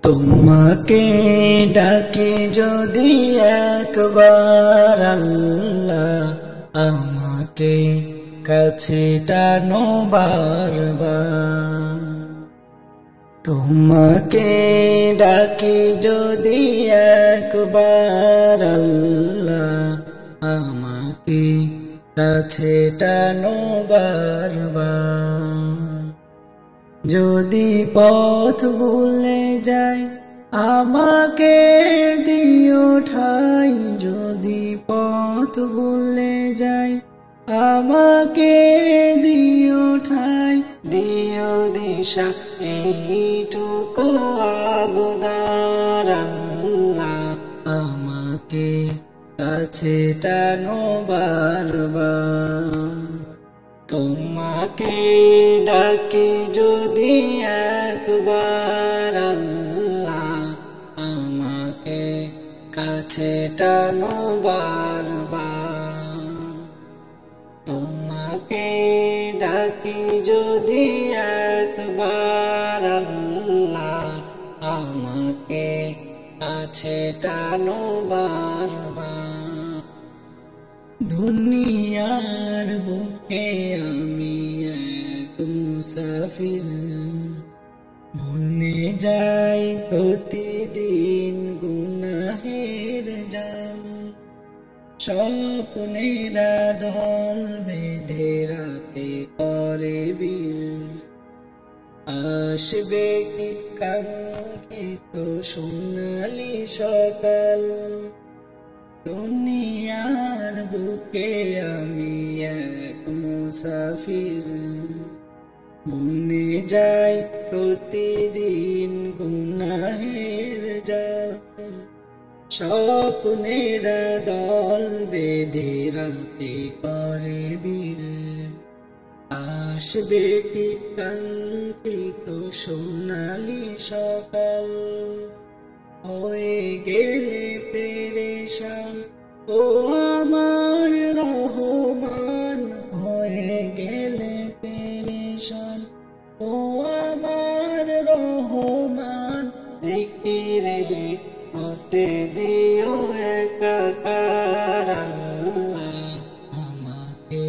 তোমাকে ডাকি যদি একবার আল্লাহ, আমাকে কাছে টানো বারবার। তোমাকে ডাকি যদি একবার আল্লাহ, আমাকে কাছে টানো বারবার। যদি পথ ভুলে যাই আমাকে দিও ঠাই, যদি পথ ভুলে যাই আমাকে দিও ঠাই, দিও দিশা এইটুকু আবদার আল্লাহ, আমাকে কাছে টানো বারবার। তোমাকে ডাকি যদি একবার আল্লাহ, আমাকে কাছে টানো বারবার। তোমাকে ডাকি যদি একবার আল্লাহ, আমাকে কাছে টানো বারবার। দুনিয়ার বুকে আমি এক মুসাফির, ভুলে যাই প্রতিদিন গুনাহের জাল। স্বপ্নেরা দল বেঁধে রাতে করে বিল, আসবে কি কাঙ্ক্ষিত সোনালি সকাল। দুনিয়ার বুকে আমি এক মুসাফির, ভুলে যাই প্রতিদিন গুনাহের জাল। স্বপ্নেরা দল বেঁধে রাতে করে বিল, আসবে কি কাঙ্ক্ষিত সোনালি সকাল। হয়ে গেলে পেরেশান ও আমার রহমান, হয়ে গেলে পেরেশান ও আমার রহমান। জিকিরে হতে দিও একাকার আল্লাহ, আমাকে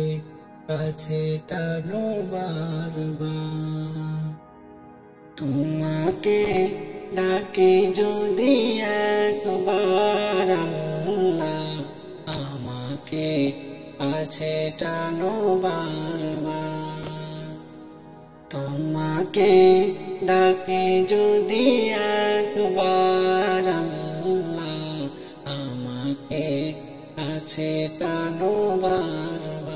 কাছে টানো বারবার। তোমাকে ডাকি যদি একবার আল্লাহ, আমাকে কাছে টানো বারবার। তোমাকে ডাকি যদি একবার আল্লাহ, আমাকে কাছে টানো বারবার।